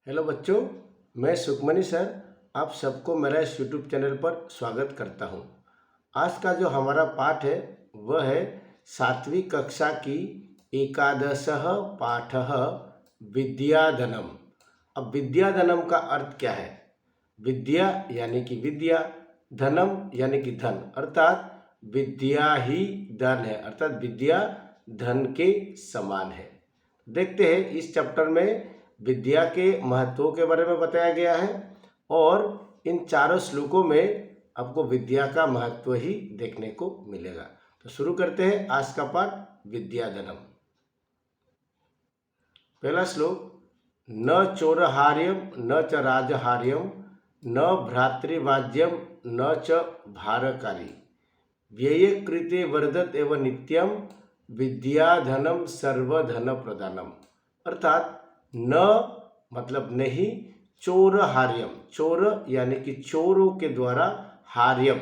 Hello बच्चों, मैं Sukhmani sir आप सबको मेरा इस यूट्यूब चैनल पर स्वागत करता हूं। आज का जो हमारा पाठ है वह है 7वीं कक्षा की एकादशः पाठः विद्याधनम। अब विद्याधनम का अर्थ क्या है? विद्या यानी कि विद्या, धनम यानी कि धन, अर्थात विद्या ही धन है, अर्थात विद्या धन के समान है। देखते हैं इस चैप्टर में विद्या के महत्वों के बारे में बताया गया है और इन चारों श्लोकों में आपको विद्या का महत्व ही देखने को मिलेगा। तो शुरू करते हैं आज का पाठ विद्याधनम। पहला श्लोक, न चोरहार्यम न च राजहार्यम न भ्रातृवाज्यम न च भारकारी व्यये कृते वर्धत एव नित्यम विद्याधनम सर्वधन प्रदानम। अर्थात न मतलब नहीं, चोर हार्यम, चोर यानी कि चोरों के द्वारा, हार्यम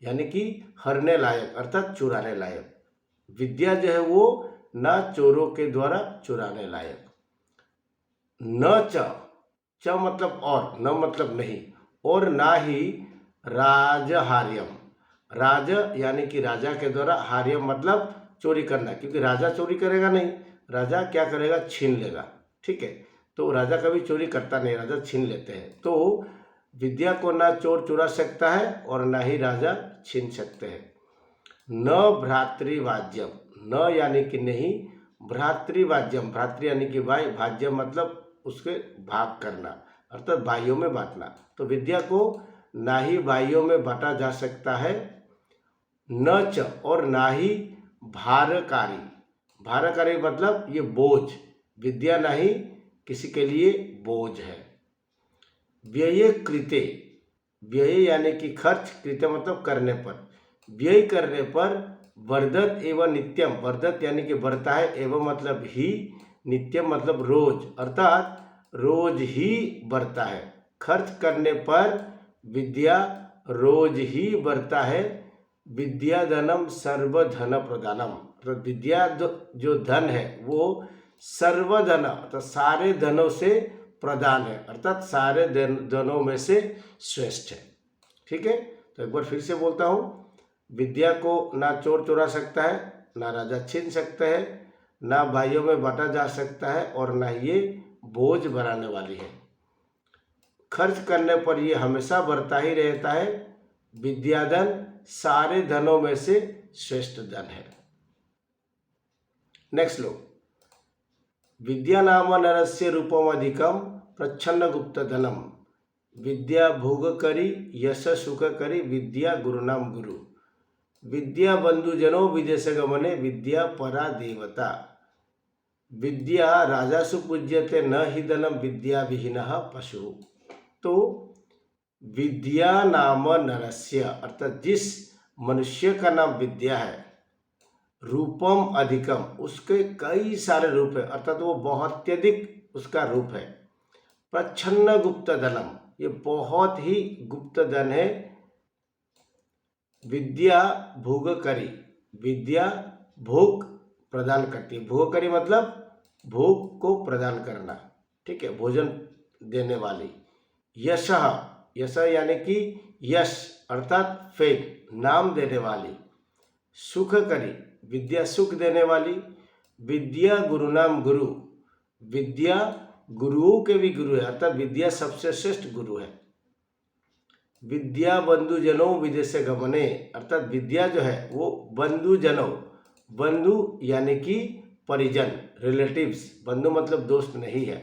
यानी कि हरने लायक अर्थात चुराने लायक। विद्या जो है वो न चोरों के द्वारा चुराने लायक। न च मतलब और, न मतलब नहीं, और ना ही राजहार्यम, राज यानी कि राजा के द्वारा, हार्यम मतलब चोरी करना, क्योंकि राजा चोरी करेगा नहीं, राजा क्या करेगा, छीन लेगा। ठीक है, तो राजा कभी चोरी करता नहीं, राजा छीन लेते हैं। तो विद्या को ना चोर चुरा सकता है और ना ही राजा छीन सकते हैं। न भ्रातृवाज्यम, न यानी कि नहीं, भ्रातृवाज्यम, भ्रातृ यानी कि भाई, भाज्यम मतलब उसके भाग करना अर्थात भाइयों में बांटना। तो विद्या को ना ही भाइयों में बांटा जा सकता है, न च और ना ही भारकारी, भारकारी मतलब ये बोझ, विद्या नहीं किसी के लिए बोझ है। व्यय कृते, व्यय यानी कि खर्च, कृत्य मतलब करने पर, व्यय करने पर वर्धत एवं नित्यम, वर्धत यानी कि बढ़ता है, एवं मतलब ही, नित्यम मतलब रोज, अर्थात रोज ही बढ़ता है। खर्च करने पर विद्या रोज ही बढ़ता है। विद्याधनम सर्वधन प्रदानम, तो विद्या जो धन है वो सर्वधन अर्थात सारे धनों से प्रदान है, अर्थात सारे धनों में से श्रेष्ठ है। ठीक है, तो एक बार फिर से बोलता हूँ, विद्या को ना चोर चुरा सकता है, ना राजा छीन सकता है, ना भाइयों में बांटा जा सकता है और ना ये बोझ बनाने वाली है। खर्च करने पर ये हमेशा बढ़ता ही रहता है। विद्याधन सारे धनों में से श्रेष्ठ धन है। नेक्स्ट लो, विद्या नाम नरस्य रूपम अधिकम प्रच्छन्न गुप्त धनम विद्या भोग करी यश सुख करी विद्या गुरुनाम गुरु विद्या बंधुजनो विदेश गमने विद्या परा देवता विद्या राजासु पूज्यते न हि धनम विद्या विहीनः पशु। तो विद्या नाम नरस्य अर्थात जिस मनुष्य का नाम विद्या है, रूपम अधिकम उसके कई सारे रूप है, अर्थात वो बहुत अत्यधिक उसका रूप है। प्रच्छन्न गुप्त धनम, ये बहुत ही गुप्त धन है। विद्या भोग करी, विद्या भोग प्रदान करती है, भोग करी मतलब भोग को प्रदान करना, ठीक है, भोजन देने वाली। यश, यश यानी कि यश अर्थात फेम, नाम देने वाली। सुख करी, विद्या सुख देने वाली। विद्या गुरु नाम गुरु, विद्या गुरुओं के भी गुरु है, अर्थात विद्या सबसे श्रेष्ठ गुरु है। विद्या बंधुजनों विदेश गमने, अर्थात विद्या जो है वो बंधुजनों, बंधु यानी कि परिजन, रिलेटिव्स, बंधु मतलब दोस्त नहीं है।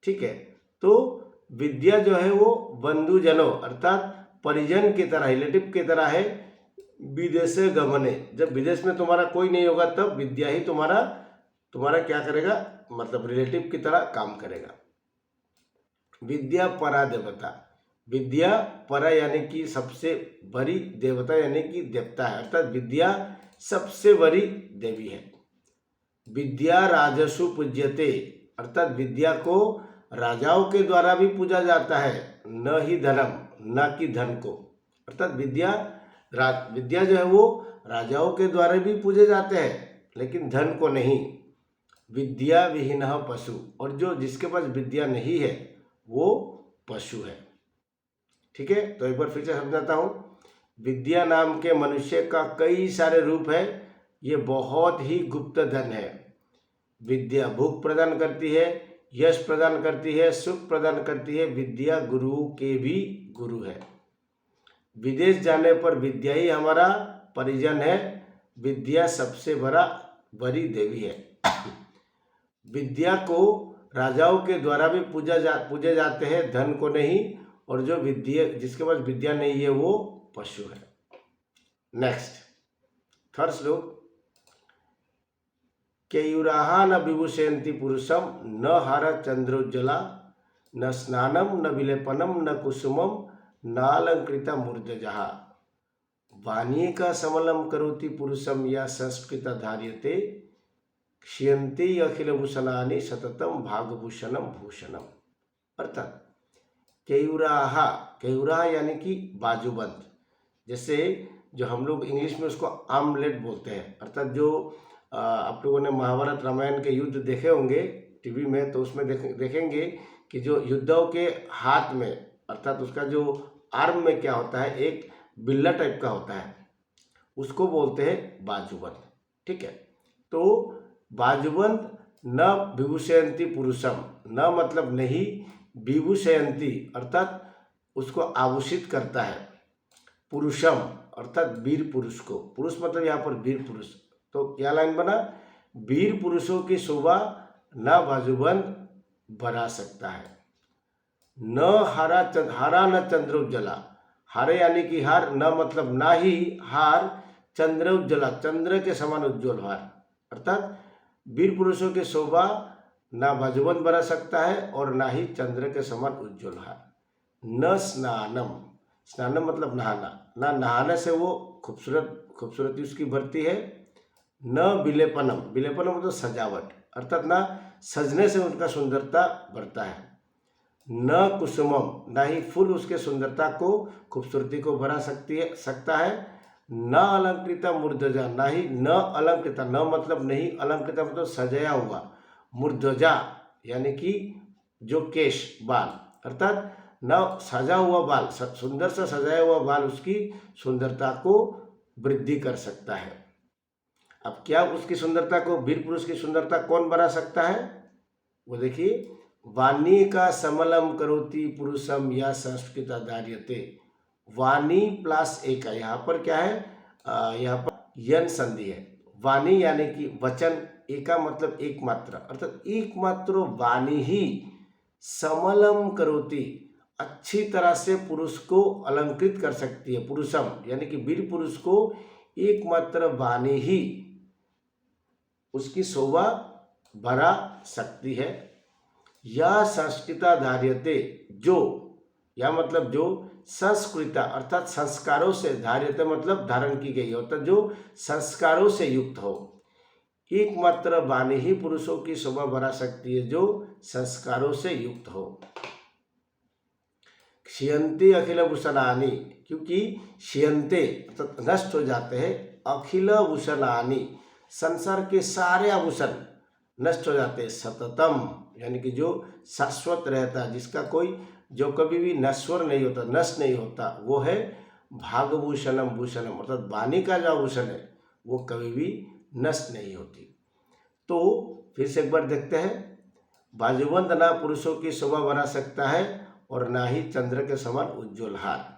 ठीक है, तो विद्या जो है वो बंधुजनों अर्थात परिजन की तरह, रिलेटिव की तरह है। विदेश गमने, जब विदेश में तुम्हारा कोई नहीं होगा तब विद्या ही तुम्हारा क्या करेगा, मतलब रिलेटिव की तरह काम करेगा। विद्या परा देवता, विद्या परा यानी कि सबसे बड़ी, देवता यानी कि देवता है, अर्थात विद्या सबसे बड़ी देवी है। विद्या राजसु पूज्यते, अर्थात विद्या को राजाओं के द्वारा भी पूजा जाता है, न ही धनम, न कि धन को, अर्थात विद्या जो है वो राजाओं के द्वारा भी पूजे जाते हैं लेकिन धन को नहीं। विद्या विहीनः पशु, और जो जिसके पास विद्या नहीं है वो पशु है। ठीक है, तो एक बार फिर से समझाता हूँ। विद्या नाम के मनुष्य का कई सारे रूप है, ये बहुत ही गुप्त धन है। विद्या भूख प्रदान करती है, यश प्रदान करती है, सुख प्रदान करती है। विद्या गुरु के भी गुरु है। विदेश जाने पर विद्या ही हमारा परिजन है। विद्या सबसे बड़ी देवी है। विद्या को राजाओं के द्वारा भी पूजे जाते हैं, धन को नहीं। और जो विद्या जिसके पास विद्या नहीं है वो पशु है। नेक्स्ट थर्ड श्लोक। केयूराहा न विभूषयन्ति पुरुषम न हार चंद्रोज्ज्वला न स्नानम न विलेपनम न कुसुमम नालंकृता मूर्धजः वाणी का समलम करोति पुरुषम या संस्कृत धार्यते क्षीयन्ते अखिल भूषणानि सततम भागभूषणम भूषणम। अर्थात केयूराहा, केयूरा यानी कि बाजूबंद, जैसे जो हम लोग इंग्लिश में उसको आर्मलेट बोलते हैं। अर्थात जो आप लोगों ने महाभारत रामायण के युद्ध देखे होंगे टीवी में, तो उसमें देखेंगे कि जो युद्धों के हाथ में, अर्थात उसका जो आर्म में क्या होता है, एक बिल्ला टाइप का होता है, उसको बोलते हैं बाजूबंद। ठीक है, तो बाजूबंद न विभूषयन्ति पुरुषम, न मतलब नहीं, विभूषयन्ति अर्थात उसको आभूषित करता है, पुरुषम अर्थात वीर पुरुष को। पुरुष मतलब यहाँ पर वीर पुरुष। तो क्या लाइन बना, वीर पुरुषों की शोभा न बाजूबंद बढ़ा सकता है। न हारा न चंद्रोज्ज्वला, हारे यानी कि हार, न मतलब ना ही हार, चंद्रोज्ज्वला चंद्र के समान उज्ज्वल हार। अर्थात वीर पुरुषों की शोभा ना बाजूबंद बढ़ा सकता है और ना ही चंद्र के समान उज्ज्वल हार। न स्नानम, स्नानम मतलब नहाना, ना नहाने से वो खूबसूरती उसकी बढ़ती है। न विलेपनम, विलेपनम मतलब सजावट, अर्थात ना सजने से उनका सुंदरता बढ़ता है। न कुसुमम, ना ही फूल उसके सुंदरता को, खूबसूरती को बढ़ा सकता है। न अलंकृता मूर्धजा, ना ही न अलंकृता, न मतलब नहीं, अलंकृता मतलब सजाया हुआ, मूर्धजा यानी कि जो केश बाल, अर्थात न सजा हुआ बाल, सुंदर से सजाया हुआ बाल उसकी सुंदरता को वृद्धि कर सकता है। अब क्या उसकी सुंदरता को, वीर पुरुष की सुंदरता कौन बढ़ा सकता है, वो देखिए। वाणी का समलम करोति पुरुषम या संस्कृत धार्यते, वाणी प्लस एक है, यहाँ पर क्या है, यहाँ पर यन संधि है। वाणी यानी कि वचन, एका मतलब एकमात्र, अर्थात एकमात्र वाणी ही समलम करोति अच्छी तरह से पुरुष को अलंकृत कर सकती है। पुरुषम यानी कि वीर पुरुष को एकमात्र वाणी ही उसकी शोभा बढ़ा सकती है। या संस्कृता धार्यते, जो या मतलब जो संस्कृता अर्थात संस्कारों से, धार्यते मतलब धारण की गई, अर्थात जो संस्कारों से युक्त हो। एकमात्र वाणी ही पुरुषों की शोभा बढ़ा सकती है जो संस्कारों से युक्त हो। क्षीयन्ते अखिल भूषणानि, क्योंकि क्षीयन्ते अर्थात नष्ट हो जाते हैं, अखिल भूषणानि संसार के सारे आभूषण नष्ट हो जाते हैं। सततम यानी कि जो शाश्वत रहता है, जिसका कोई, जो कभी भी नश्वर नहीं होता, नष्ट नहीं होता, वो है भागभूषणम भूषणम, अर्थात वाणी का जो आभूषण है वो कभी भी नष्ट नहीं होती। तो फिर से एक बार देखते हैं। बाजूबंद ना पुरुषों की शोभा बढ़ा सकता है और ना ही चंद्र के समान उज्ज्वल हार।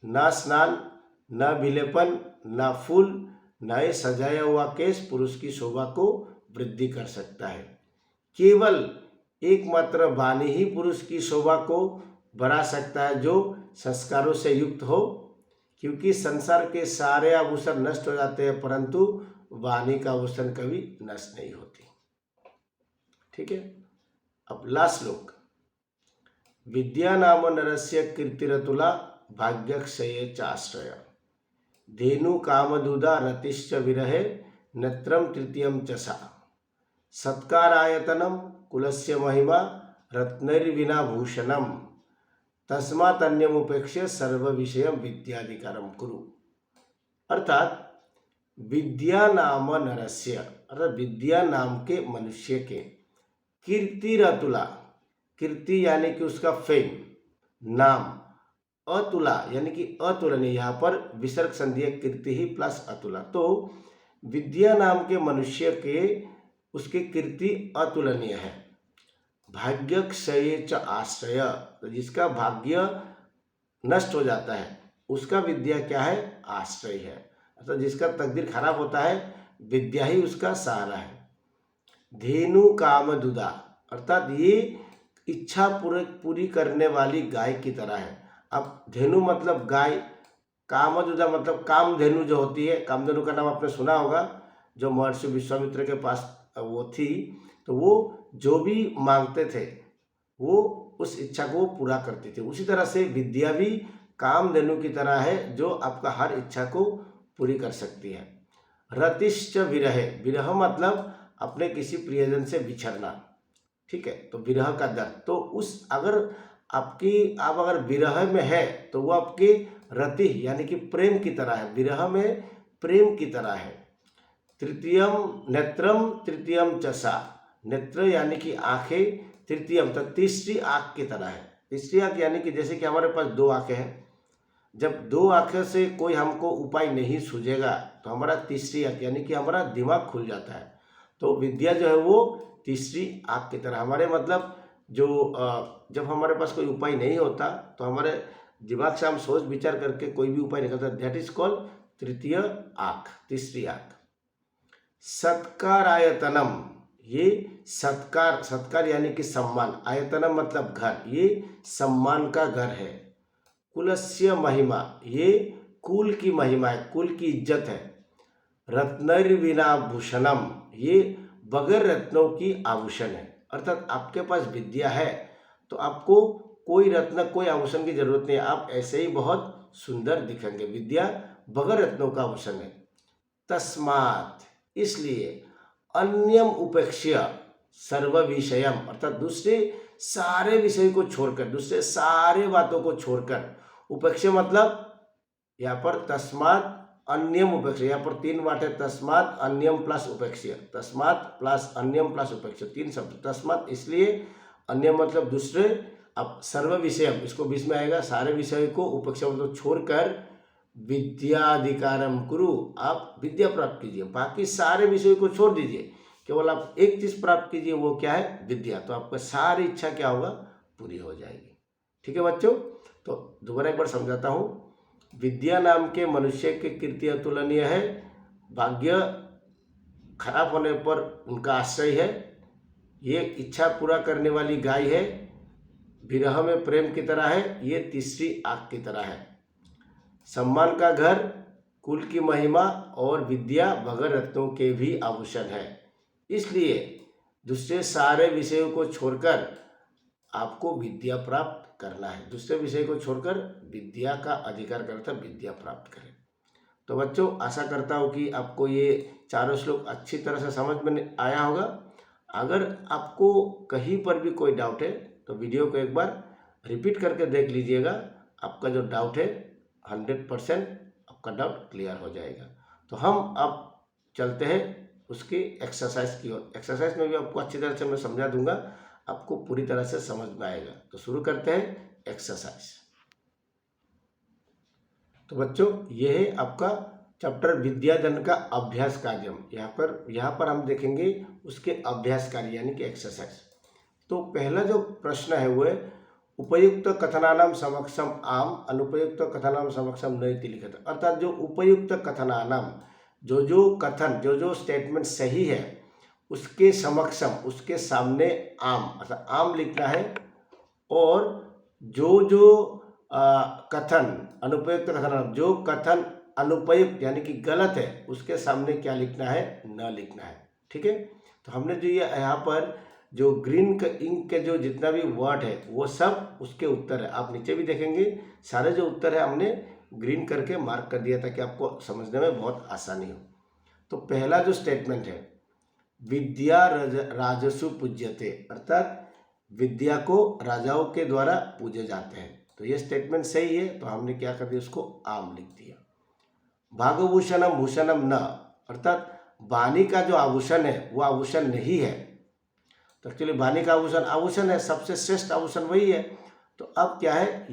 ना स्नान, ना विलेपन, ना फूल, ना ही सजाया हुआ केश पुरुष की शोभा को वृद्धि कर सकता है। केवल एकमात्र वाणी ही पुरुष की शोभा को बढ़ा सकता है जो संस्कारों से युक्त हो, क्योंकि संसार के सारे आभूषण नष्ट हो जाते हैं परंतु वाणी का आभूषण कभी नष्ट नहीं होती। ठीक है, अब लास्ट श्लोक। विद्या नाम नरस्य कीर्तिरतुला भाग्यक्षये चाश्रय धेनु कामदुदा रतिश्च विरहे नेत्रम तृतीयम च सा सत्कारायतनम कुलस्य महिमा रत्नैर्विना भूषणम तस्मात् अन्यमुपेक्ष्य सर्व विषय विद्याधिकारम कुरु। अर्थात विद्या नाम नरस्य, अर्थात विद्या नाम के मनुष्य के, कीर्तिरतुला, कीर्ति यानी कि उसका फेम, नाम, अतुला यानी कि अतुलनीय, यहाँ पर विसर्ग संधि है, कीर्ति ही प्लस अतुला। तो विद्या नाम के मनुष्य के उसकी कीर्ति अतुलनीय है। भाग्य क्षय च आश्रय, तो जिसका भाग्य नष्ट हो जाता है उसका विद्या क्या है, आश्रय है। अर्थात जिसका तकदीर खराब होता है विद्या ही उसका सहारा है। धेनु कामदुदा, अर्थात ये इच्छा पूरी करने वाली गाय की तरह है। अब धेनु मतलब गाय, कामदुदा मतलब कामधेनु जो होती है, कामधेनु का नाम आपने सुना होगा, जो महर्षि विश्वामित्र के पास वो थी, तो वो जो भी मांगते थे वो उस इच्छा को पूरा करती थी। उसी तरह से विद्या भी कामधेनु की तरह है जो आपका हर इच्छा को पूरी कर सकती है। रतिश्च विरहे, विरह मतलब अपने किसी प्रियजन से बिछड़ना, ठीक है, तो विरह का दर्द, तो उस अगर आप अगर विरह में है तो वो आपकी रति यानी कि प्रेम की तरह है, विरह में प्रेम की तरह है। तृतीयम नेत्रम तृतीयम चसा, नेत्र यानी कि आंखें, तृतीयम तो तीसरी आंख की तरह है। तीसरी आंख यानी कि जैसे कि हमारे पास दो आंखें हैं, जब दो आंखें से कोई हमको उपाय नहीं सूझेगा तो हमारा तीसरी आंख यानी कि हमारा दिमाग खुल जाता है। तो विद्या जो है वो तीसरी आंख की तरह, हमारे मतलब जो जब हमारे पास कोई उपाय नहीं होता तो हमारे दिमाग से हम सोच विचार करके कोई भी उपाय निकलता है, दैट इज कॉल्ड तृतीय आंख, तीसरी आंख। सत्कार आयतनम, ये सत्कार, सत्कार यानी कि सम्मान, आयतनम मतलब घर, ये सम्मान का घर है। कुलस्य महिमा, ये कुल की महिमा है, कुल की इज्जत है। रत्नर्विना भूषणम, ये बगैर रत्नों की आभूषण है। अर्थात आपके पास विद्या है तो आपको कोई रत्न कोई आभूषण की जरूरत नहीं है, आप ऐसे ही बहुत सुंदर दिखेंगे। विद्या बगैर रत्नों का आभूषण है। तस्मात्, इसलिए, अन्यम उपेक्ष्य सर्व विषयम, अर्थात दूसरे सारे विषय को छोड़कर, दूसरे सारे बातों को छोड़कर, उपेक्ष्य मतलब यहाँ पर तस्मात् अन्यम उपेक्ष्य, यहाँ पर तीन बात है, तस्मात् अन्यम प्लस उपेक्ष्य, तस्मात् प्लस अन्यम प्लस उपेक्ष्य, तीन शब्द। तस्मात् इसलिए, अन्यम मतलब दूसरे, अब सर्व विषयम इसको बीच में आएगा, सारे विषय को, उपेक्ष्य मतलब छोड़कर, विद्याधिकारम कुरु, आप विद्या प्राप्त कीजिए, बाकी सारे विषयों को छोड़ दीजिए, केवल आप एक चीज प्राप्त कीजिए, वो क्या है, विद्या, तो आपका सारी इच्छा क्या होगा, पूरी हो जाएगी। ठीक है बच्चों, तो दोबारा एक बार समझाता हूँ। विद्या नाम के मनुष्य की कीर्ति अतुलनीय है, भाग्य खराब होने पर उनका आश्रय है, ये इच्छा पूरा करने वाली गाय है, विरह में प्रेम की तरह है, ये तीसरी आग की तरह है। सम्मान का घर, कुल की महिमा और विद्या बगैर रत्नों के भी आभूषण है। इसलिए दूसरे सारे विषयों को छोड़कर आपको विद्या प्राप्त करना है, दूसरे विषय को छोड़कर विद्या का अधिकार करता विद्या प्राप्त करें। तो बच्चों, आशा करता हूँ कि आपको ये चारों श्लोक अच्छी तरह से समझ में आया होगा। अगर आपको कहीं पर भी कोई डाउट है तो वीडियो को एक बार रिपीट करके देख लीजिएगा, आपका जो डाउट है 100% आपका डाउट क्लियर हो जाएगा। तो हम अब चलते हैं उसकी एक्सरसाइज की ओर। एक्सरसाइज में भी आपको अच्छी तरह से मैं समझा दूंगा, आपको पूरी तरह से समझ में आएगा। तो शुरू करते हैं एक्सरसाइज। तो बच्चों, ये है आपका चैप्टर विद्याधन का अभ्यास कार्यम। यहाँ पर हम देखेंगे उसके अभ्यास कार्य यानी कि एक्सरसाइज। तो पहला जो प्रश्न है वो है, उपयुक्त कथनानाम समक्षम आम, अनुपयुक्त कथनानाम समक्षम नैति लिखित। अर्थात जो उपयुक्त कथनानाम, जो कथन, जो स्टेटमेंट सही है उसके समक्षम, उसके सामने आम, अर्थात आम लिखना है, और जो कथन अनुपयुक्त कथन, जो कथन अनुपयुक्त यानी कि गलत है उसके सामने क्या लिखना है, न लिखना है। ठीक है, तो हमने जो ये यहाँ पर जो ग्रीन इंक के जो जितना भी वर्ड है वो सब उसके उत्तर है। आप नीचे भी देखेंगे सारे जो उत्तर है हमने ग्रीन करके मार्क कर दिया ताकि आपको समझने में बहुत आसानी हो। तो पहला जो स्टेटमेंट है, विद्या राजसु पूज्यते, अर्थात विद्या को राजाओं के द्वारा पूजे जाते हैं। तो ये स्टेटमेंट सही है, तो हमने क्या कर दिया, उसको आम लिख दिया। भागभूषणम भूषणम न, अर्थात वाणी का जो आभूषण है वो आभूषण नहीं है। तो एक्चुअली वाणी का आभूषण आभूषण है, सबसे श्रेष्ठ आभूषण वही है। तो अब क्या है,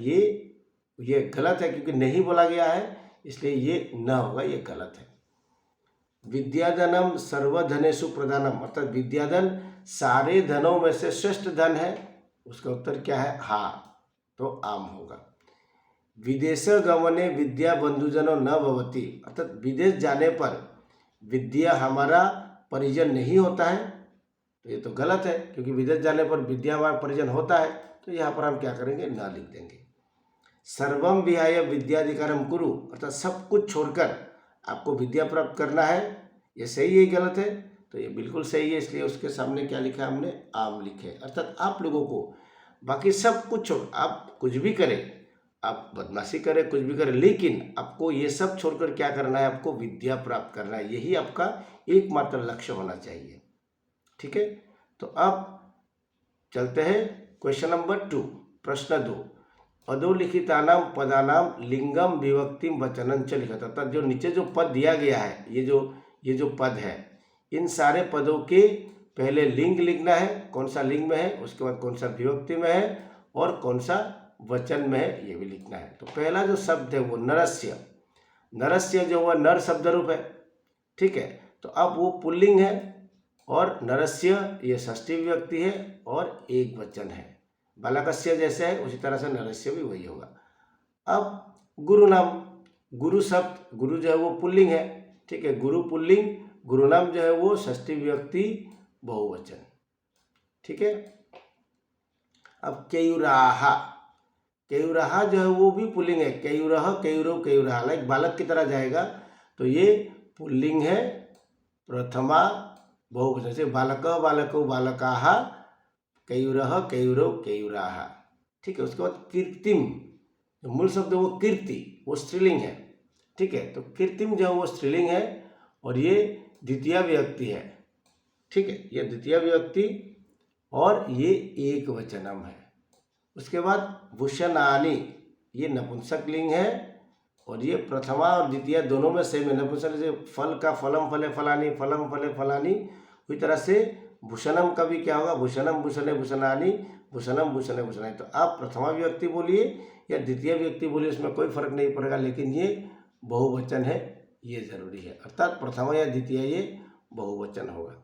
ये गलत है क्योंकि नहीं बोला गया है, इसलिए ये न होगा, ये गलत है। विद्याधनम सर्वधनेषु प्रधानम, अर्थात विद्याधन सारे धनों में से श्रेष्ठ धन है। उसका उत्तर क्या है, हाँ, तो आम होगा। विदेश गमने विद्या बंधुजनो न भवति, अर्थात विदेश जाने पर विद्या हमारा परिजन नहीं होता है। तो ये तो गलत है क्योंकि विदेश जाने पर विद्या हमारा परिजन होता है। तो यहाँ पर हम क्या करेंगे, न लिख देंगे। सर्वम विहाय विद्याधिकारम कुरु, अर्थात सब कुछ छोड़कर आपको विद्या प्राप्त करना है। ये सही है, गलत है? तो ये बिल्कुल सही है, इसलिए उसके सामने क्या लिखा है हमने, आम लिखे। अर्थात आप लोगों को बाकी सब कुछ छोड़, आप कुछ भी करें, आप बदमाशी करें, कुछ भी करें, लेकिन आपको ये सब छोड़कर क्या करना है, आपको विद्या प्राप्त करना है। यही आपका एकमात्र लक्ष्य होना चाहिए। ठीक है, तो अब चलते हैं क्वेश्चन नंबर 2, प्रश्न 2। अधोलिखितानाम पदानाम लिंगम विभक्तिम वचनं च लिखत, अर्थात जो नीचे जो पद दिया गया है, ये जो पद है, इन सारे पदों के पहले लिंग लिखना है, कौन सा लिंग में है, उसके बाद कौन सा विभक्ति में है और कौन सा वचन में है, ये भी लिखना है। तो पहला जो शब्द है वो नरस्य, नरस्य जो हुआ नर शब्द रूप है। ठीक है, तो अब वो पुल्लिंग है और नरस्य ये षष्ठी विभक्ति है और एक वचन है। बालकस्य जैसे है उसी तरह से नरस्य भी वही होगा। अब गुरु नाम, गुरु शब्द, गुरु जो है वो पुल्लिंग है। ठीक है, गुरु पुल्लिंग, गुरु नाम जो है वो षष्ठी विभक्ति बहुवचन। ठीक है, अब केयुराहा, केयुराहा जो है वो भी पुल्लिंग है। केयुरह, केयुरव, केयुराहा, लाइक बालक की तरह जाएगा। तो ये पुल्लिंग है, प्रथमा बहुवचन से बालक, बालको, बालकाहा, केयुरह, केयुरव, केयुराहा। ठीक है, उसके बाद कीर्तिम, जो मूल शब्द है वो कीर्ति, वो स्त्रीलिंग है। ठीक है, तो कीर्तिम जो है वो स्त्रीलिंग है और ये द्वितीय विभक्ति है। ठीक है, ये द्वितीय विभक्ति और ये एक वचनम है। उसके बाद भूषणानि, ये नपुंसक लिंग है और ये प्रथमा और द्वितीय दोनों में सेम है। नपुंसक से फल का फलम फले फलानी, फलम फले फलानी, उसी तरह से भूषणम का भी क्या होगा, भूषणम भूषणे भूषणानि, भूषणम भूषणे भूषणानि। तो आप प्रथमा विभक्ति बोलिए या द्वितीय विभक्ति बोलिए, उसमें कोई फर्क नहीं पड़ेगा, लेकिन ये बहुवचन है, ये जरूरी है। अर्थात प्रथमा या द्वितीय ये बहुवचन होगा।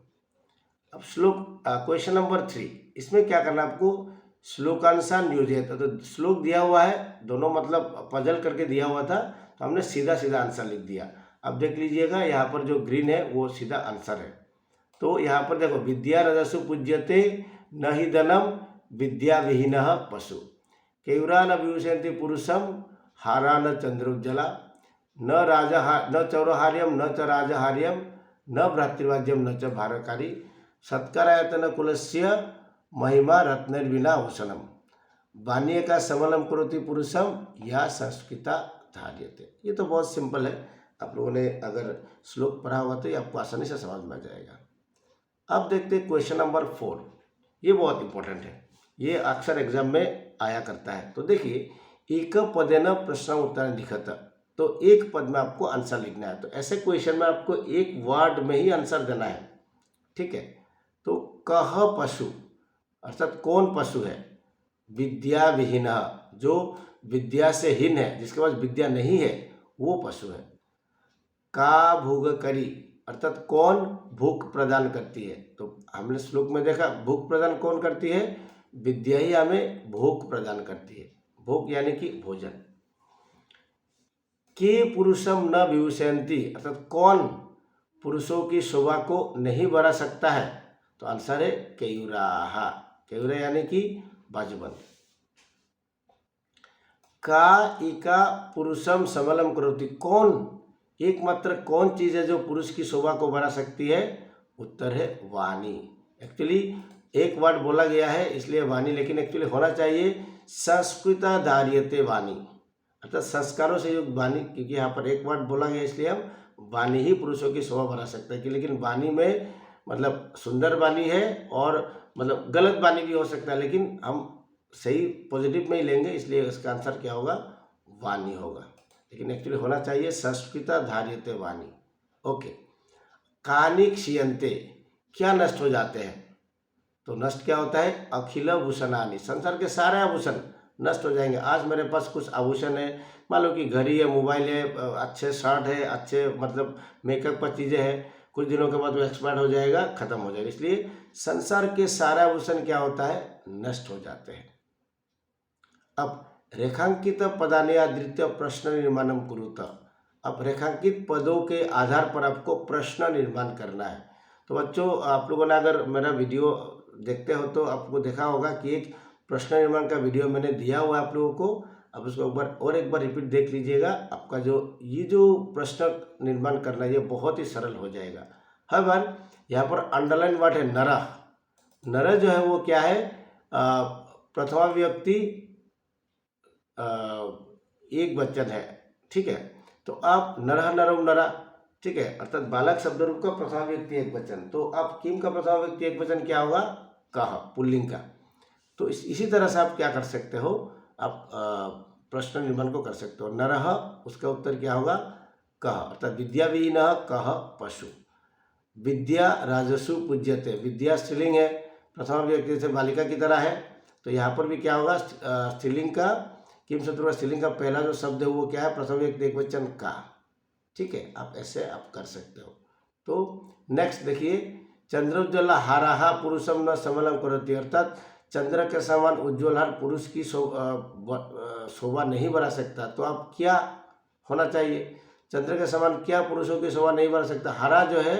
अब श्लोक, क्वेश्चन नंबर 3, इसमें क्या करना आपको, श्लोकानुसार नियोजित। तो श्लोक दिया हुआ है, दोनों मतलब पजल करके दिया हुआ था, तो हमने सीधा सीधा आंसर लिख दिया। अब देख लीजिएगा, यहाँ पर जो ग्रीन है वो सीधा आंसर है। तो यहाँ पर देखो, विद्या रजसु पूज्यते न हि धनम विद्या विहीन पशु, केयुरा न विभूषयन्ति पुरुषम हारा न चंद्रोज्जला, न चौरहार्यम न च राजहार्यम न भ्रातृवाज्यम न च भारकारी, सत्कारायतन कुलस्य महिमा रत्नर्विना भूषणम, बान्य का समलम करोति पुरुषम या संस्कृता धार्यते। ये तो बहुत सिंपल है, आप लोगों ने अगर श्लोक पढ़ा हुआ तो ये आपको आसानी से समझ में आ जाएगा। अब देखते हैं क्वेश्चन नंबर 4, ये बहुत इंपॉर्टेंट है, ये अक्सर एग्जाम में आया करता है। तो देखिए, एक पदेन प्रश्न उत्तर लिखत, तो एक पद में आपको आंसर लिखना है। तो ऐसे क्वेश्चन में आपको एक वर्ड में ही आंसर देना है। ठीक है, तो कह पशु, अर्थात कौन पशु है, विद्या विहीन, जो विद्या से हीन है, जिसके पास विद्या नहीं है वो पशु है। का भोग करी, अर्थात कौन भूख प्रदान करती है। तो हमने श्लोक में देखा, भूख प्रदान कौन करती है, विद्या ही हमें भोग प्रदान करती है। भोग यानी कि भोजन। के पुरुषम न विभूषयन्ति, अर्थात कौन पुरुषों की शोभा को नहीं बढ़ा सकता है। तो आंसर है केयुराहा, केयुरा यानी कि बाजूबंद। का इका पुरुषम सबलम करोति, कौन एकमात्र कौन चीज़ है जो पुरुष की शोभा को बढ़ा सकती है, उत्तर है वाणी। एक्चुअली एक वर्ड बोला गया है इसलिए वाणी, लेकिन एक्चुअली होना चाहिए संस्कृता धार्यते वाणी, अर्थात संस्कारों से युक्त वाणी, क्योंकि यहाँ पर एक वर्ड बोला गया इसलिए हम वाणी ही पुरुषों की शोभा बढ़ा सकते हैं। कि लेकिन वाणी में मतलब सुंदर वाणी है और मतलब गलत वाणी भी हो सकता है, लेकिन हम सही पॉजिटिव में ही लेंगे, इसलिए इसका आंसर क्या होगा, वाणी होगा। लेकिन एक्चुअली होना चाहिए संस्कृता धार्यते वाणी। ओके, कानि क्षीयन्ते, क्या नष्ट हो जाते हैं? तो नष्ट क्या होता है? अखिल भूषणानि, संसार के सारे आभूषण नष्ट हो जाएंगे। आज मेरे पास कुछ आभूषण है, मान लो कि घड़ी है, मोबाइल है, अच्छे शर्ट है, अच्छे मतलब मेकअप पर चीज़ें हैं, कुछ दिनों के बाद वो एक्सपायर हो जाएगा, खत्म हो जाएगा। इसलिए संसार के सारे आभूषण क्या होता है? नष्ट हो जाते हैं। अब रेखांकित पदानि आधृत्य प्रश्न निर्माणम कुरुत। अब रेखांकित पदों के आधार पर आपको प्रश्न निर्माण करना है। तो बच्चों, आप लोगों ने अगर मेरा वीडियो देखते हो तो आपको देखा होगा कि एक प्रश्न निर्माण का वीडियो मैंने दिया हुआ है आप लोगों को। अब उसको एक बार रिपीट देख लीजिएगा। आपका जो प्रश्न निर्माण करना है ये बहुत ही सरल हो जाएगा। हर बार यहाँ पर अंडरलाइन वर्ड है नरः। नरः जो है वो क्या है? प्रथमा व्यक्ति एक वचन है, ठीक है। तो आप नरः नरौ नरा, ठीक है, अर्थात बालक शब्द रूप का प्रथमा व्यक्ति एक वचन। तो आप किम का प्रथमा व्यक्ति एक वचन क्या होगा? कह, पुल्लिंग का। तो इसी तरह से आप क्या कर सकते हो? आप प्रश्न निर्माण को कर सकते हो। नरः, उसका उत्तर क्या होगा? कह, अर्थात विद्या विहीनः कः पशु। विद्या राजसु पूज्यते, विद्या स्त्रीलिंग है, प्रथमा व्यक्ति से बालिका की तरह है। तो यहाँ पर भी क्या होगा? स्त्रीलिंग का किम शत्रु स्त्रीलिंग का पहला जो शब्द है वो क्या है? प्रथम व्यक्ति एक वचन का, ठीक है। आप ऐसे आप कर सकते हो। तो नेक्स्ट देखिए, चंद्रोज्ज्वल हाराहा पुरुषम न समलम करोति, अर्थात चंद्र के समान उज्ज्वल हार पुरुष की शोभा नहीं बढ़ा सकता। तो आप क्या होना चाहिए? चंद्र के समान क्या पुरुषों की शोभा नहीं बढ़ा सकता? हारा जो है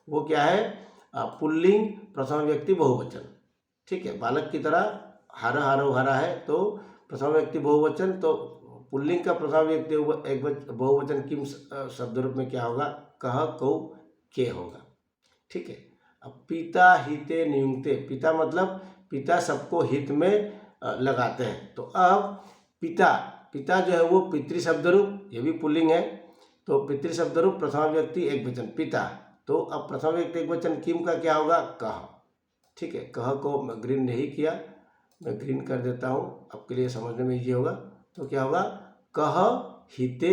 वो क्या है? पुल्लिंग प्रथम व्यक्ति बहुवचन, ठीक है। बालक की तरह हारा हारो हरा है, तो प्रथम व्यक्ति बहुवचन। तो पुल्लिंग का प्रथम व्यक्ति एक बहुवचन किम शब्द रूप में क्या होगा? कह, कौ, के होगा, ठीक है। अब पिता हिते नियुक्ते, पिता मतलब पिता सबको हित में लगाते हैं। तो अब पिता जो है वो पितृ शब्द रूप, ये भी पुल्लिंग है। तो पितृ शब्द रूप प्रथम व्यक्ति एक वचन पिता। तो अब प्रथम व्यक्ति एक वचन किम का क्या होगा? कह, ठीक है। कह को मैं ग्रीन नहीं किया, मैं ग्रीन कर देता हूँ, आपके लिए समझने में ईजी होगा। तो क्या होगा? कह हिते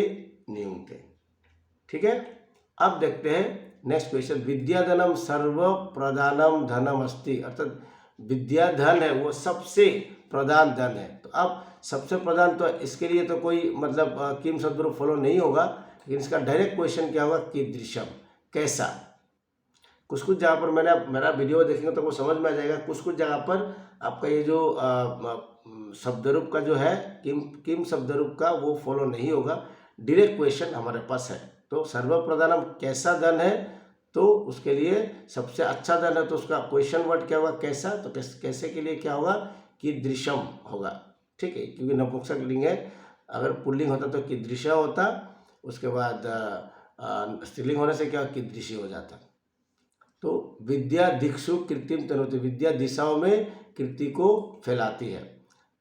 नियुक्ते, ठीक है। अब देखते हैं नेक्स्ट क्वेश्चन। विद्याधनम सर्व प्रधानम धनम अस्ति, अर्थात विद्या धन है वो सबसे प्रधान धन है। तो अब सबसे प्रधान, तो इसके लिए तो कोई मतलब किम शब्द रूप फॉलो नहीं होगा, लेकिन इसका डायरेक्ट क्वेश्चन क्या होगा? कीदृशम, कैसा। कुछ जगह पर मेरा वीडियो देखेंगे तो वो समझ में आ जाएगा। कुछ जगह पर आपका ये जो शब्द रूप का जो है किम शब्द रूप का वो फॉलो नहीं होगा। डायरेक्ट क्वेश्चन हमारे पास है। तो सर्वप्रधानम कैसा धन है? तो उसके लिए सबसे अच्छा धन है, तो उसका क्वेश्चन वर्ड क्या होगा? कैसा। तो कैसे के लिए क्या होगा? कीदृशम होगा, ठीक है, क्योंकि नपुंसक लिंग है। अगर पुल्लिंग होता तो कीदृशा होता, उसके बाद स्त्रीलिंग होने से क्या कीदृशी हो जाता। तो विद्या दिक्षु कृत्रिम तनोति, विद्या दिशाओं में कीर्ति को फैलाती है।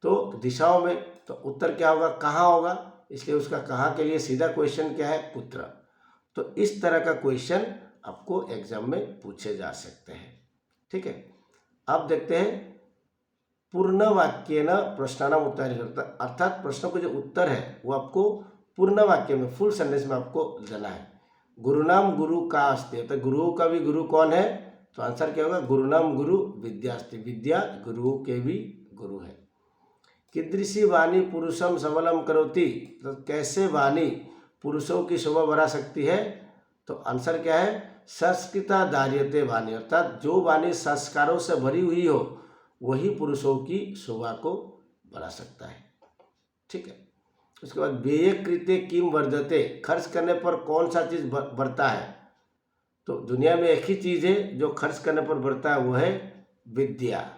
तो दिशाओं में, तो उत्तर क्या होगा? कहाँ होगा, इसलिए उसका कहाँ के लिए सीधा क्वेश्चन क्या है? पुत्र। तो इस तरह का क्वेश्चन आपको एग्जाम में पूछे जा सकते हैं, ठीक है। अब देखते हैं पूर्ण वाक्य न प्रश्नानाम उत्तर, अर्थात प्रश्न का जो उत्तर है वो आपको पूर्ण वाक्य में, फुल सेंटेंस में आपको देना है। गुरुनाम गुरु का अस्ति, तो गुरुओं का भी गुरु कौन है? तो आंसर क्या होगा? गुरुनाम गुरु विद्या अस्ति, विद्या गुरुओं के भी गुरु है। कीदृशी वाणी पुरुषम सबलम करोति, तो कैसे वाणी पुरुषों की शोभा बढ़ा सकती है? तो आंसर क्या है? संस्कृता धार्यते वाणी, अर्थात जो वाणी संस्कारों से भरी हुई हो वही पुरुषों की शोभा को बढ़ा सकता है, ठीक है। उसके बाद व्यय कृते किम वर्धते, खर्च करने पर कौन सा चीज़ बढ़ता है? तो दुनिया में एक ही चीज़ है जो खर्च करने पर बढ़ता है, वो है विद्या,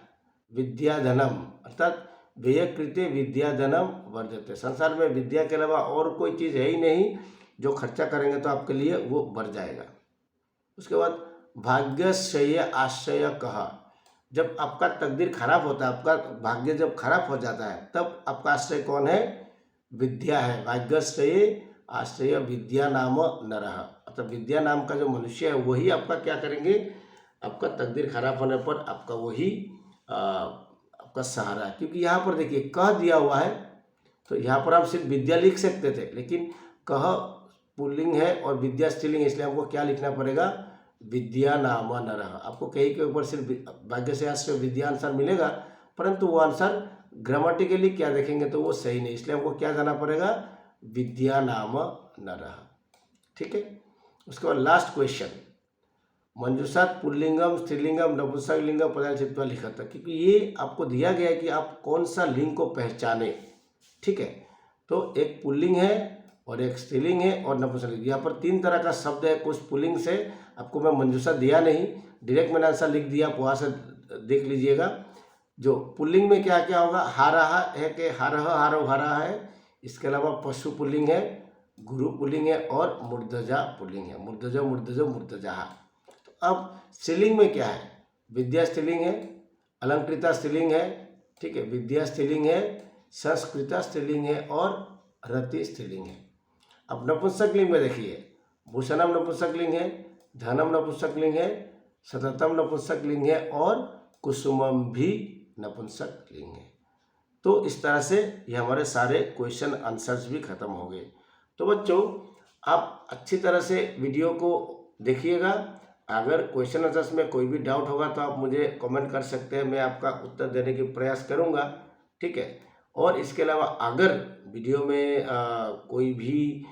विद्याधनम, अर्थात व्यय कृते विद्याधनम वर्धते। संसार में विद्या के अलावा और कोई चीज़ है ही नहीं जो खर्चा करेंगे तो आपके लिए वो बढ़ जाएगा। उसके बाद भाग्यश्रेय आश्रय कहा, जब आपका तकदीर खराब होता है, आपका भाग्य जब खराब हो जाता है, तब आपका आश्रय कौन है? विद्या है। भाग्यश्रेय आश्रय विद्या नाम नरः, अर्थात विद्या नाम का जो मनुष्य है वही आपका क्या करेंगे? आपका तकदीर खराब होने पर आपका वही आपका सहारा है। क्योंकि यहाँ पर देखिए कह दिया हुआ है, तो यहाँ पर हम सिर्फ विद्या लिख सकते थे, लेकिन कह पुल्लिंग है और विद्या स्त्रीलिंग, इसलिए हमको क्या लिखना पड़ेगा? विद्या नाम नरः। आपको कहीं के ऊपर सिर्फ भाग्य से आंसर विद्या आंसर मिलेगा, परंतु वो आंसर ग्रामेटिकली क्या देखेंगे तो वो सही नहीं, इसलिए हमको क्या जाना पड़ेगा, विद्या नाम नरः। ठीक है। उसके बाद लास्ट क्वेश्चन, मंजूषात पुल्लिंगम स्त्रीलिंगम नपुंसकलिंगम पदचित्वा लिखत, क्योंकि ये आपको दिया गया है कि आप कौन सा लिंग को पहचाने। ठीक है। तो एक पुल्लिंग है और एक स्त्रीलिंग है और नपुंसकलिंग। यहाँ पर 3 तरह का शब्द है। कुछ पुल्लिंग से आपको मैं मंजूषा दिया नहीं, डायरेक्ट मैंने आंसर लिख दिया, आप वहाँ से देख लीजिएगा। जो पुल्लिंग में क्या क्या होगा, हारहा है कि हारह हारव हरा है। इसके अलावा पशु पुल्लिंग है, गुरु पुल्लिंग है और मूर्धजा पुल्लिंग है, मूर्धजो मूर्धजो मूर्धजाहा। तो अब स्त्रीलिंग में क्या है, विद्या स्त्रीलिंग है, अलंकृता स्त्रीलिंग है, ठीक है, विद्या स्त्रीलिंग है, संस्कृता स्त्रीलिंग है और रति स्त्रीलिंग है। अब नपुंसकलिंग में देखिए, भूषणम नपुंसकलिंग है, धनम नपुंसकलिंग है, सततम नपुंसकलिंग है और कुसुमम भी नपुंसकलिंग है। तो इस तरह से ये हमारे सारे क्वेश्चन आंसर्स भी खत्म हो गए। तो बच्चों आप अच्छी तरह से वीडियो को देखिएगा। अगर क्वेश्चन आंसर्स में कोई भी डाउट होगा तो आप मुझे कमेंट कर सकते हैं, मैं आपका उत्तर देने की प्रयास करूंगा। ठीक है। और इसके अलावा अगर वीडियो में कोई भी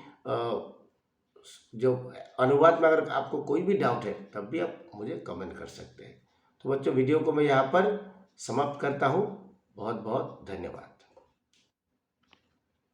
जो अनुवाद में अगर आपको कोई भी डाउट है तब भी आप मुझे कमेंट कर सकते हैं। तो बच्चों वीडियो को मैं यहाँ पर समाप्त करता हूँ। बहुत बहुत धन्यवाद।